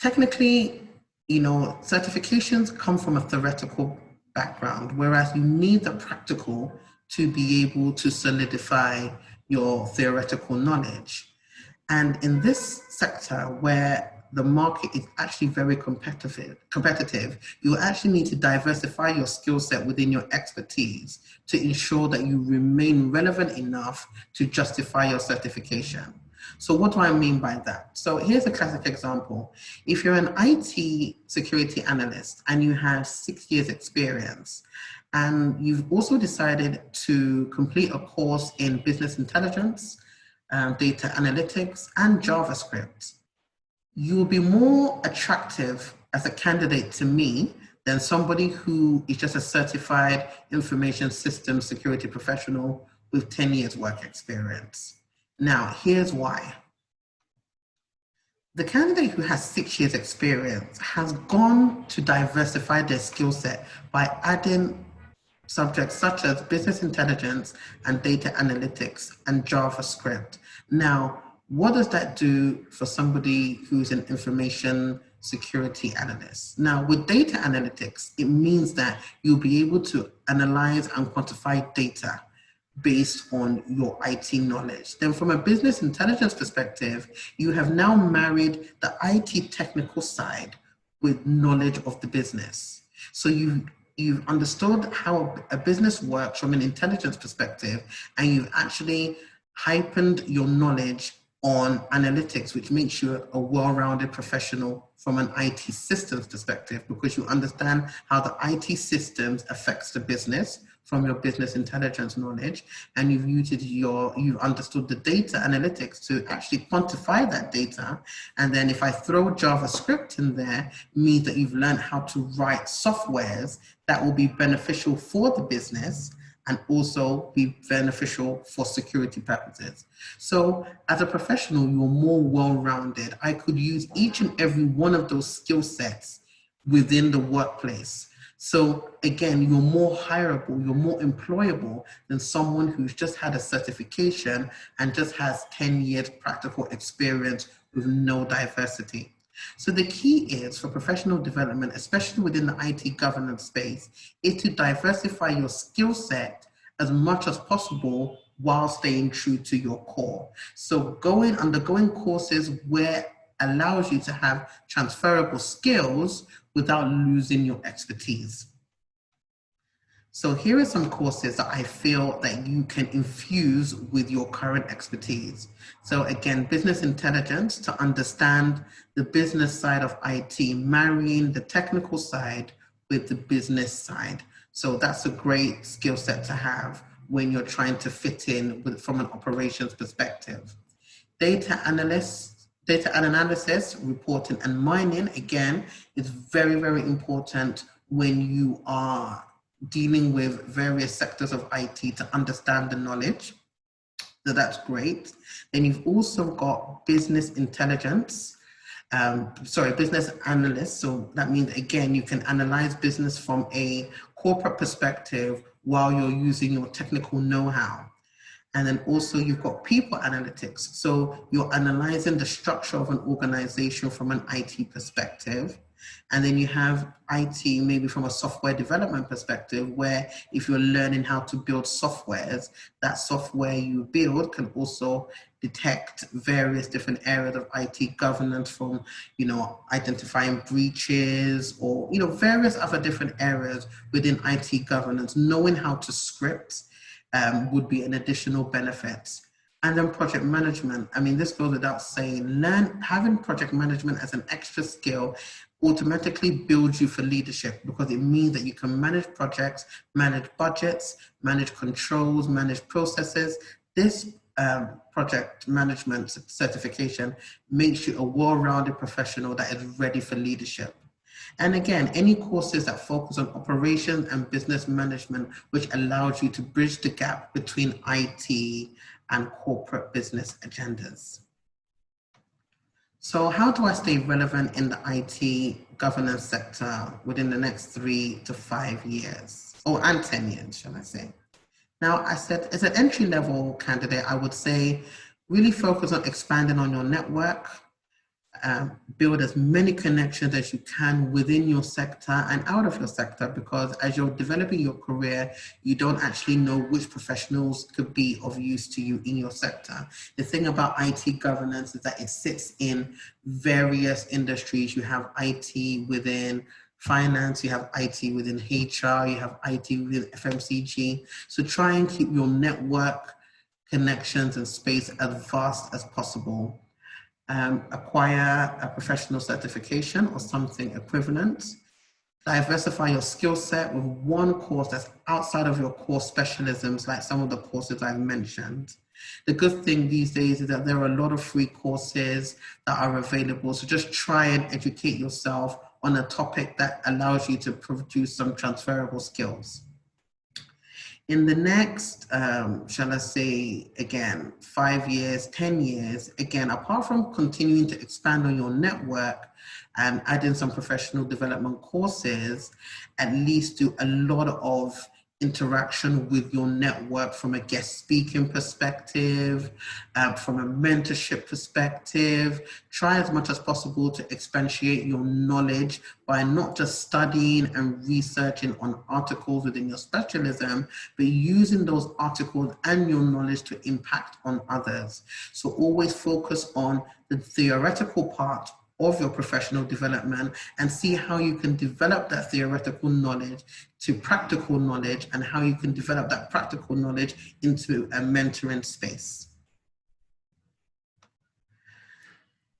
technically, certifications come from a theoretical background, whereas you need the practical to be able to solidify your theoretical knowledge. And in this sector where the market is actually very competitive, you actually need to diversify your skill set within your expertise to ensure that you remain relevant enough to justify your certification. So what do I mean by that? So here's a classic example. If you're an IT security analyst and you have 6 years experience, And you've also decided to complete a course in business intelligence, data analytics, and JavaScript. You will be more attractive as a candidate to me than somebody who is just a certified information systems security professional with 10 years work experience. Now, here's why. The candidate who has 6 years experience has gone to diversify their skill set by adding subjects such as business intelligence and data analytics and JavaScript. Now, what does that do for somebody who's an information security analyst? Now, with data analytics, it means that you'll be able to analyze and quantify data based on your IT knowledge. Then from a business intelligence perspective, you have now married the IT technical side with knowledge of the business. So you've understood how a business works from an intelligence perspective, and you've actually heightened your knowledge on analytics, which makes you a well-rounded professional from an IT systems perspective, because you understand how the IT systems affects the business from your business intelligence knowledge, and you've understood the data analytics to actually quantify that data. And then if I throw JavaScript in there, means that you've learned how to write softwares that will be beneficial for the business and also be beneficial for security purposes. So as a professional, you're more well-rounded. I could use each and every one of those skill sets within the workplace. So again, you're more hireable, you're more employable than someone who's just had a certification and just has 10 years practical experience with no diversity. So the key is for professional development, especially within the IT governance space, is to diversify your skill set as much as possible while staying true to your core. So undergoing courses where allows you to have transferable skills without losing your expertise. So here are some courses that I feel that you can infuse with your current expertise. So again, business intelligence to understand the business side of IT, marrying the technical side with the business side. So that's a great skill set to have when you're trying to fit in from an operations perspective. Data analysis, reporting, and mining, again, is very, very important when you are dealing with various sectors of IT to understand the knowledge. So that's great. Then you've also got business intelligence, business analyst. So that means, again, you can analyze business from a corporate perspective while you're using your technical know-how. And then also you've got people analytics. So you're analyzing the structure of an organization from an IT perspective. And then you have IT maybe from a software development perspective, where if you're learning how to build softwares, that software you build can also detect various different areas of IT governance, from, identifying breaches or, various other different areas within IT governance. Knowing how to script would be an additional benefit. And then project management. I mean, this goes without saying, having project management as an extra skill automatically builds you for leadership, because it means that you can manage projects, manage budgets, manage controls, manage processes. This project management certification makes you a well-rounded professional that is ready for leadership. And again, any courses that focus on operations and business management, which allows you to bridge the gap between IT and corporate business agendas. So how do I stay relevant in the IT governance sector within the next 3 to 5 years? And 10 years, shall I say? Now, I said, as an entry-level candidate, I would say really focus on expanding on your network, build as many connections as you can within your sector and out of your sector, because as you're developing your career, you don't actually know which professionals could be of use to you in your sector. The thing about IT governance is that it sits in various industries. You have IT within finance, you have IT within HR, you have IT within FMCG. So try and keep your network connections and space as vast as possible. Acquire a professional certification or something equivalent. Diversify your skill set with one course that's outside of your core specialisms, like some of the courses I've mentioned. The good thing these days is that there are a lot of free courses that are available. So just try and educate yourself on a topic that allows you to produce some transferable skills. In the next, shall I say, again, 5 years, 10 years, again, apart from continuing to expand on your network and add in some professional development courses, at least do a lot of interaction with your network from a guest speaking perspective, from a mentorship perspective. Try as much as possible to expatiate your knowledge by not just studying and researching on articles within your specialism, but using those articles and your knowledge to impact on others. So always focus on the theoretical part of your professional development and see how you can develop that theoretical knowledge to practical knowledge and how you can develop that practical knowledge into a mentoring space.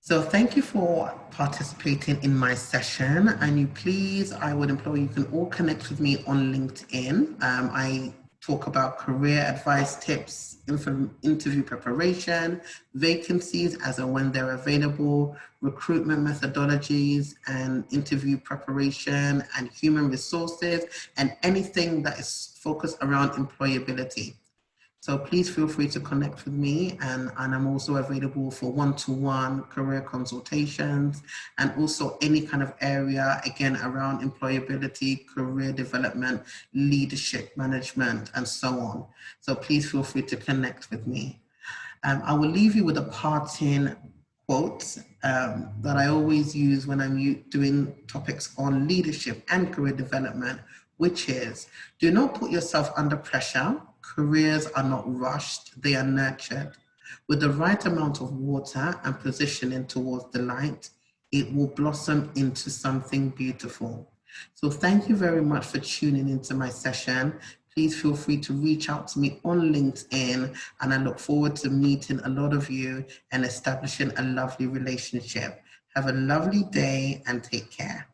So thank you for participating in my session, and I would implore you can all connect with me on LinkedIn. I talk about career advice tips, interview preparation, vacancies as and when they're available, recruitment methodologies and interview preparation and human resources, and anything that is focused around employability. So please feel free to connect with me, and I'm also available for one-to-one career consultations and also any kind of area, again, around employability, career development, leadership management, and so on. So please feel free to connect with me. I will leave you with a parting quote that I always use when I'm doing topics on leadership and career development, which is, do not put yourself under pressure. Careers are not rushed, they are nurtured. With the right amount of water and positioning towards the light, it will blossom into something beautiful. So thank you very much for tuning into my session. Please feel free to reach out to me on LinkedIn, and I look forward to meeting a lot of you and establishing a lovely relationship. Have a lovely day and take care.